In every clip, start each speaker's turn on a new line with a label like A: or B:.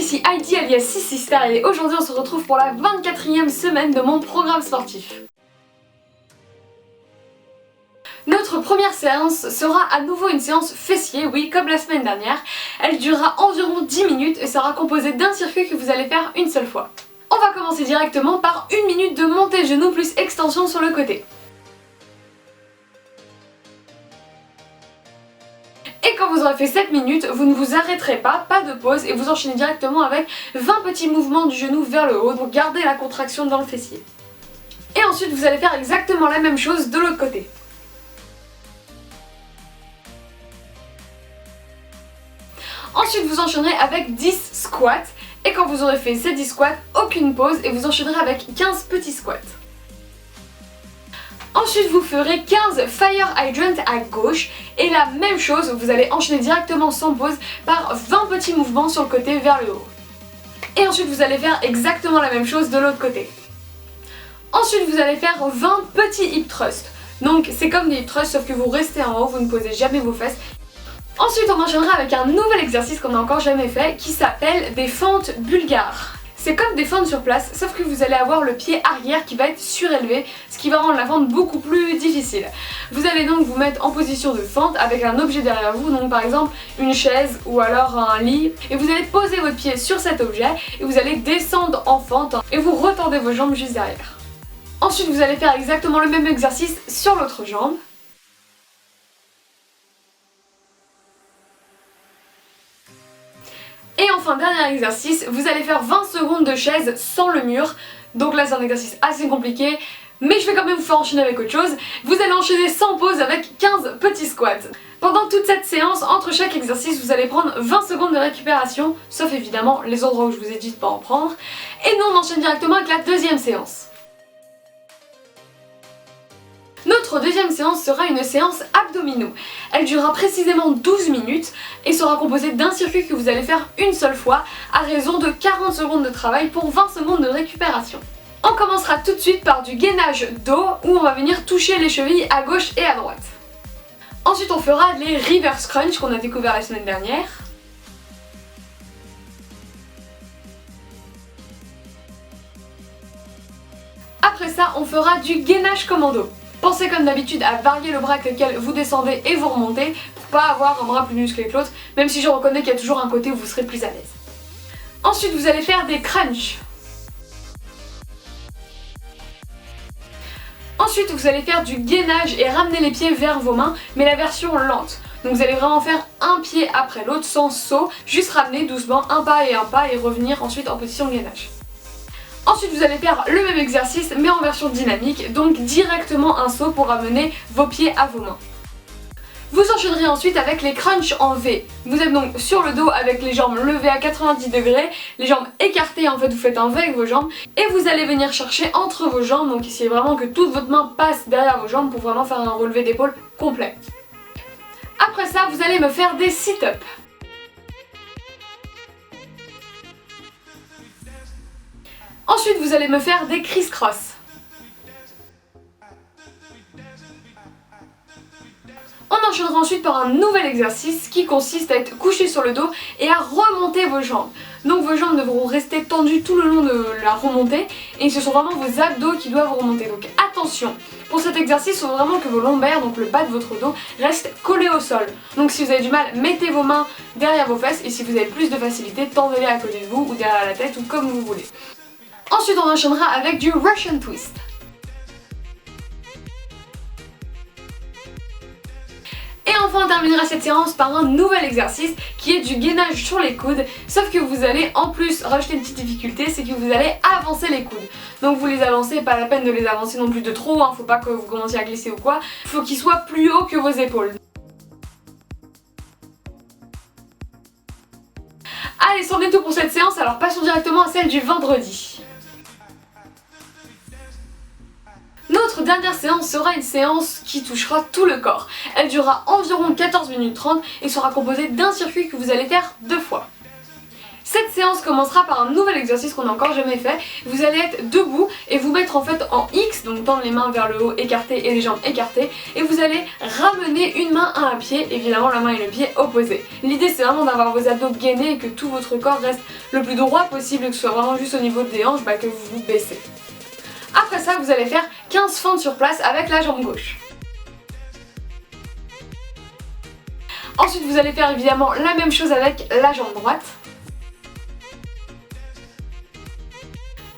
A: ici Heidi alias Sissistar et aujourd'hui on se retrouve pour la 24e semaine de mon programme sportif. Notre première séance sera à nouveau une séance fessier, oui, comme la semaine dernière. Elle durera environ 10 minutes et sera composée d'un circuit que vous allez faire une seule fois. On va commencer directement par 1 minute de montée de genou plus extension sur le côté. Et quand vous aurez fait 7 minutes, vous ne vous arrêterez pas de pause et vous enchaînez directement avec 20 petits mouvements du genou vers le haut, donc gardez la contraction dans le fessier. Et ensuite vous allez faire exactement la même chose de l'autre côté. Ensuite vous enchaînerez avec 10 squats et quand vous aurez fait ces 10 squats, aucune pause et vous enchaînerez avec 15 petits squats. Ensuite vous ferez 15 fire hydrant à gauche et la même chose, vous allez enchaîner directement sans pause par 20 petits mouvements sur le côté vers le haut. Et ensuite vous allez faire exactement la même chose de l'autre côté. Ensuite vous allez faire 20 petits hip thrusts. Donc c'est comme des hip thrusts sauf que vous restez en haut, vous ne posez jamais vos fesses. Ensuite on enchaînera avec un nouvel exercice qu'on n'a encore jamais fait qui s'appelle des fentes bulgares. C'est comme des fentes sur place, sauf que vous allez avoir le pied arrière qui va être surélevé, ce qui va rendre la fente beaucoup plus difficile. Vous allez donc vous mettre en position de fente avec un objet derrière vous, donc par exemple une chaise ou alors un lit, et vous allez poser votre pied sur cet objet et vous allez descendre en fente et vous retendez vos jambes juste derrière. Ensuite vous allez faire exactement le même exercice sur l'autre jambe. Et enfin, dernier exercice, vous allez faire 20 secondes de chaise sans le mur. Donc là c'est un exercice assez compliqué, mais je vais quand même vous faire enchaîner avec autre chose. Vous allez enchaîner sans pause avec 15 petits squats. Pendant toute cette séance, entre chaque exercice, vous allez prendre 20 secondes de récupération, sauf évidemment les endroits où je vous ai dit de pas en prendre. Et nous on enchaîne directement avec la deuxième séance. Notre deuxième séance sera une séance abdominaux. Elle durera précisément 12 minutes et sera composée d'un circuit que vous allez faire une seule fois à raison de 40 secondes de travail pour 20 secondes de récupération. On commencera tout de suite par du gainage dos où on va venir toucher les chevilles à gauche et à droite. Ensuite on fera les reverse crunch qu'on a découvert la semaine dernière. Après ça on fera du gainage commando. Pensez comme d'habitude à varier le bras avec lequel vous descendez et vous remontez pour pas avoir un bras plus musclé que l'autre, même si je reconnais qu'il y a toujours un côté où vous serez plus à l'aise. Ensuite vous allez faire des crunchs. Ensuite vous allez faire du gainage et ramener les pieds vers vos mains, mais la version lente. Donc vous allez vraiment faire un pied après l'autre sans saut, juste ramener doucement un pas et revenir ensuite en position gainage. Ensuite vous allez faire le même exercice mais en version dynamique, donc directement un saut pour ramener vos pieds à vos mains. Vous enchaînerez ensuite avec les crunchs en V. Vous êtes donc sur le dos avec les jambes levées à 90 degrés, les jambes écartées, en fait vous faites un V avec vos jambes et vous allez venir chercher entre vos jambes, donc essayez vraiment que toute votre main passe derrière vos jambes pour vraiment faire un relevé d'épaule complet. Après ça vous allez me faire des sit-ups. Ensuite vous allez me faire des criss-cross. On enchaînera ensuite par un nouvel exercice qui consiste à être couché sur le dos et à remonter vos jambes. Donc vos jambes devront rester tendues tout le long de la remontée et ce sont vraiment vos abdos qui doivent remonter. Donc attention, pour cet exercice il faut vraiment que vos lombaires, donc le bas de votre dos, restent collés au sol. Donc si vous avez du mal, mettez vos mains derrière vos fesses et si vous avez plus de facilité, tendez-les à côté de vous ou derrière la tête ou comme vous voulez. Ensuite on enchaînera avec du Russian twist. Et enfin on terminera cette séance par un nouvel exercice qui est du gainage sur les coudes, sauf que vous allez en plus rajouter une petite difficulté, c'est que vous allez avancer les coudes. Donc vous les avancez, pas la peine de les avancer non plus de trop, faut pas que vous commenciez à glisser ou quoi, faut qu'ils soient plus hauts que vos épaules. Allez, c'en est tout pour cette séance, alors passons directement à celle du vendredi. Notre dernière séance sera une séance qui touchera tout le corps. Elle durera environ 14 minutes 30 et sera composée d'un circuit que vous allez faire 2 fois. Cette séance commencera par un nouvel exercice qu'on n'a encore jamais fait. Vous allez être debout et vous mettre en fait en X, donc tendre les mains vers le haut écartées et les jambes écartées, et vous allez ramener une main à un pied, évidemment la main et le pied opposés. L'idée c'est vraiment d'avoir vos abdos gainés et que tout votre corps reste le plus droit possible, que ce soit vraiment juste au niveau des hanches, que vous vous baissez. Après ça, vous allez faire 15 fentes sur place avec la jambe gauche. Ensuite, vous allez faire évidemment la même chose avec la jambe droite.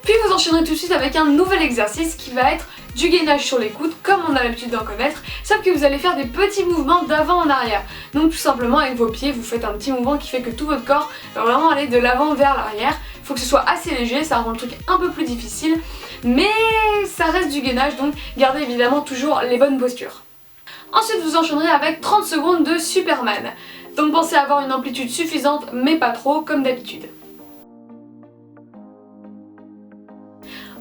A: Puis vous enchaînerez tout de suite avec un nouvel exercice qui va être du gainage sur les coudes, comme on a l'habitude d'en connaître, sauf que vous allez faire des petits mouvements d'avant en arrière. Donc tout simplement avec vos pieds, vous faites un petit mouvement qui fait que tout votre corps va vraiment aller de l'avant vers l'arrière. Il faut que ce soit assez léger, ça rend le truc un peu plus difficile, mais ça reste du gainage, donc gardez évidemment toujours les bonnes postures. Ensuite vous enchaînerez avec 30 secondes de Superman. Donc pensez à avoir une amplitude suffisante, mais pas trop, comme d'habitude.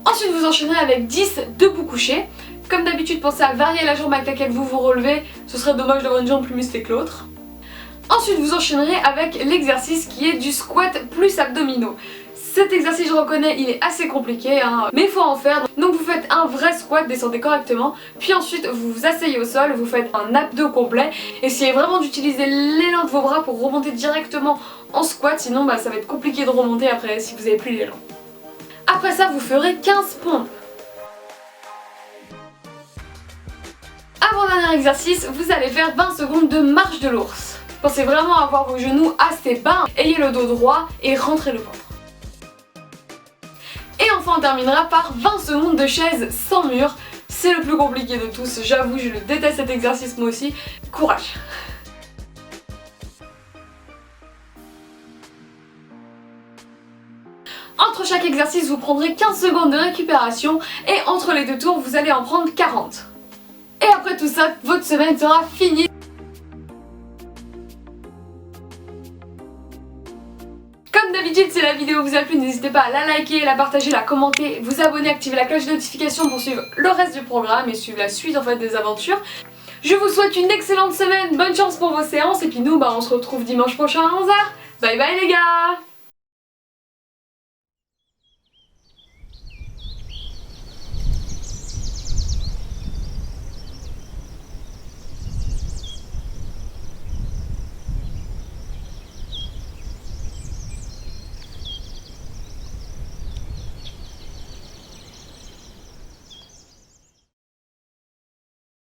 A: Ensuite vous enchaînerez avec 10 debout couchés. Comme d'habitude, pensez à varier la jambe avec laquelle vous vous relevez, ce serait dommage d'avoir une jambe plus musclée que l'autre. Ensuite vous enchaînerez avec l'exercice qui est du squat plus abdominaux. Cet exercice, je reconnais, il est assez compliqué, mais il faut en faire. Donc vous faites un vrai squat, descendez correctement, puis ensuite vous vous asseyez au sol, vous faites un abdos complet. Essayez vraiment d'utiliser l'élan de vos bras pour remonter directement en squat, sinon ça va être compliqué de remonter après si vous n'avez plus l'élan. Après ça, vous ferez 15 pompes. Avant-dernier exercice, vous allez faire 20 secondes de marche de l'ours. Pensez vraiment à avoir vos genoux assez bas, ayez le dos droit et rentrez le ventre. Et enfin on terminera par 20 secondes de chaise sans mur. C'est le plus compliqué de tous, j'avoue, je le déteste cet exercice moi aussi. Courage! Entre chaque exercice, vous prendrez 15 secondes de récupération et entre les deux tours, vous allez en prendre 40. Et après tout ça, votre semaine sera finie. Comme d'habitude, si la vidéo vous a plu, n'hésitez pas à la liker, la partager, la commenter, vous abonner, activer la cloche de notification pour suivre le reste du programme et suivre la suite en fait des aventures. Je vous souhaite une excellente semaine, bonne chance pour vos séances et puis nous on se retrouve dimanche prochain à 11h. Bye bye les gars!